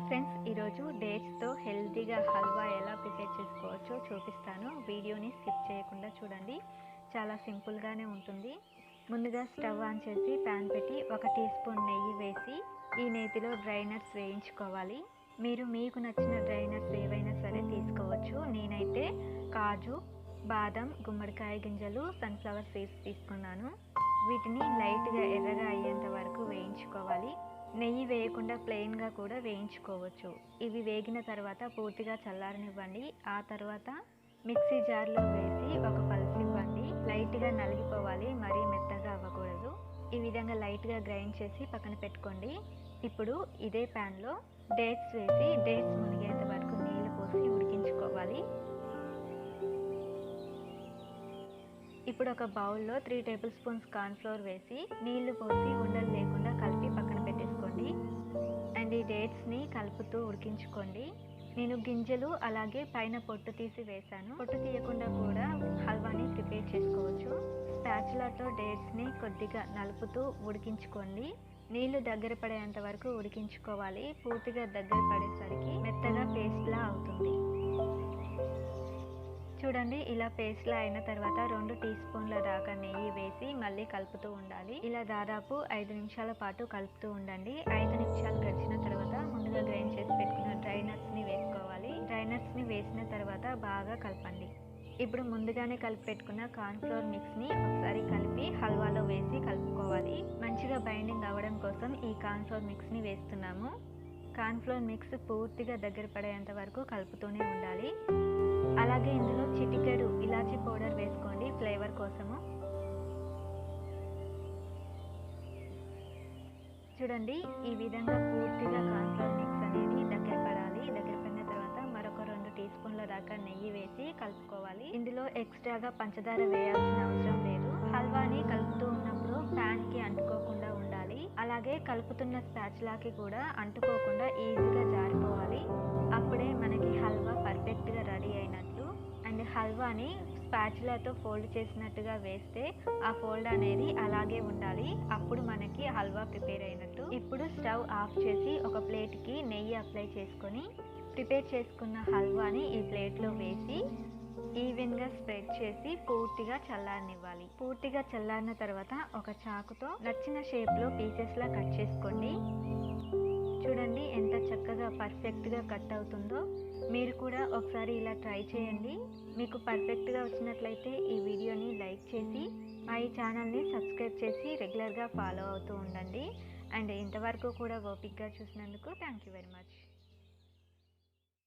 Friends, ఈరోజు డేట్స్తో హెల్తీగా హల్వా ఎలా ప్రిపేర్ చేసుకోవచ్చో చూపిస్తాను. వీడియోని స్కిప్ చేయకుండా చూడండి. చాలా సింపుల్గానే ఉంటుంది. ముందుగా స్టవ్ ఆన్ చేసి ప్యాన్ పెట్టి 1 టీ స్పూన్ నెయ్యి వేసి ఈ నేతిలో డ్రై నట్స్ వేయించుకోవాలి. మీరు మీకు నచ్చిన డ్రై నట్స్ ఏవైనా సరే తీసుకోవచ్చు. నేనైతే కాజు, బాదం, గుమ్మడికాయ గింజలు, సన్ఫ్లవర్ సీడ్స్ తీసుకున్నాను. వీటిని లైట్గా ఎర్రగా అయ్యేంత వరకు వేయించుకోవాలి. నెయ్యి వేయకుండా ప్లెయిన్గా కూడా వేయించుకోవచ్చు. ఇవి వేగిన తర్వాత పూర్తిగా చల్లారనివ్వండి. ఆ తర్వాత మిక్సీ జార్లో వేసి ఒక పల్స్ ఇవ్వండి. లైట్గా నలిగిపోవాలి, మరీ మెత్తగా అవ్వకూడదు. ఈ విధంగా లైట్గా గ్రైండ్ చేసి పక్కన పెట్టుకోండి. ఇప్పుడు ఇదే ప్యాన్లో డేట్స్ వేసి డేట్స్ మునిగేంత వరకు నీళ్లు పోసి ఉడికించుకోవాలి. ఇప్పుడు ఒక బౌల్లో 3 టేబుల్ స్పూన్స్ కార్న్ఫ్లోర్ వేసి నీళ్లు పోసి ఉండలు లేకుండా కలిపి పక్కన పెట్టేసుకోండి. అండ్ ఈ డేట్స్ని కలుపుతూ ఉడికించుకోండి. నేను గింజలు అలాగే పైన పొట్టు తీసి వేశాను. పొట్టు తీయకుండా కూడా హల్వాని ప్రిపేర్ చేసుకోవచ్చు. స్పాచులాతో డేట్స్ని కొద్దిగా నలుపుతూ ఉడికించుకోండి. నీళ్లు దగ్గర పడేంత వరకు ఉడికించుకోవాలి. పూర్తిగా దగ్గర పడేసరికి మెత్తగా పేస్ట్లా అవుతుంది. చూడండి, ఇలా పేస్ట్లా అయిన తర్వాత 2 టీ స్పూన్ల దాకా నెయ్యి వేసి మళ్ళీ కలుపుతూ ఉండాలి. ఇలా దాదాపు 5 నిమిషాల పాటు కలుపుతూ ఉండండి. 5 నిమిషాలు గడిచిన తర్వాత ముందుగా గ్రైండ్ చేసి పెట్టుకున్న డ్రై నట్స్ని వేసుకోవాలి. డ్రై నట్స్ని వేసిన తర్వాత బాగా కలపండి. ఇప్పుడు ముందుగానే కలిపి పెట్టుకున్న కార్న్ఫ్లోర్ మిక్స్ని ఒకసారి కలిపి హల్వాలో వేసి కలుపుకోవాలి. మంచిగా బైండింగ్ అవ్వడం కోసం ఈ కార్న్ఫ్లోర్ మిక్స్ని వేస్తున్నాము. కార్న్ఫ్లోర్ మిక్స్ పూర్తిగా దగ్గర పడేంత వరకు కలుపుతూనే ఉండాలి. అలాగే ఇందులో చిటికెడు ఇలాచీ పౌడర్ వేసుకోండి ఫ్లేవర్ కోసము. చూడండి, ఈ విధంగా పూర్తిగా కార్న్ఫ్లోర్ మిక్స్ అనేది దగ్గర పడాలి. దగ్గర పడిన తర్వాత మరొక 2 టీ స్పూన్ల దాకా నెయ్యి వేసి కలుపుకోవాలి. ఇందులో ఎక్స్ట్రాగా పంచదార వేయాల్సిన అవసరం లేదు. హల్వాని కలుపుతూ ఉన్నప్పుడు ప్యాన్కి అంటుకోకుండా ఉండాలి. అలాగే కలుపుతున్న స్పాచులాకి కూడా అంటుకోకుండా ఈజీగా జారిపోవాలి. అప్పుడే మనకి హల్వా పర్ఫెక్ట్గా రెడీ అయినట్లు. అండ్ హల్వాని స్పాచులాతో ఫోల్డ్ చేసినట్టుగా వేస్తే ఆ ఫోల్డ్ అనేది అలాగే ఉండాలి. అప్పుడు మనకి హల్వా ప్రిపేర్ అయినట్టు. ఇప్పుడు స్టవ్ ఆఫ్ చేసి ఒక ప్లేట్కి నెయ్యి అప్లై చేసుకొని ప్రిపేర్ చేసుకున్న హల్వాని ఈ ప్లేట్లో వేసి ఈవెన్గా స్ప్రెడ్ చేసి పూర్తిగా చల్లారనివ్వాలి. పూర్తిగా చల్లారిన తర్వాత ఒక చాకుతో నచ్చిన షేప్లో పీసెస్లా కట్ చేసుకోండి. చూడండి ఎంత చక్కగా పర్ఫెక్ట్గా కట్ అవుతుందో. మీరు కూడా ఒకసారి ఇలా ట్రై చేయండి. మీకు పర్ఫెక్ట్గా వచ్చినట్లయితే ఈ వీడియోని లైక్ చేసి మా ఈ ఛానల్ని సబ్స్క్రైబ్ చేసి రెగ్యులర్గా ఫాలో అవుతూ ఉండండి. అండ్ ఇంతవరకు కూడా ఓపిక్గా చూసినందుకు థ్యాంక్ యూ వెరీ మచ్.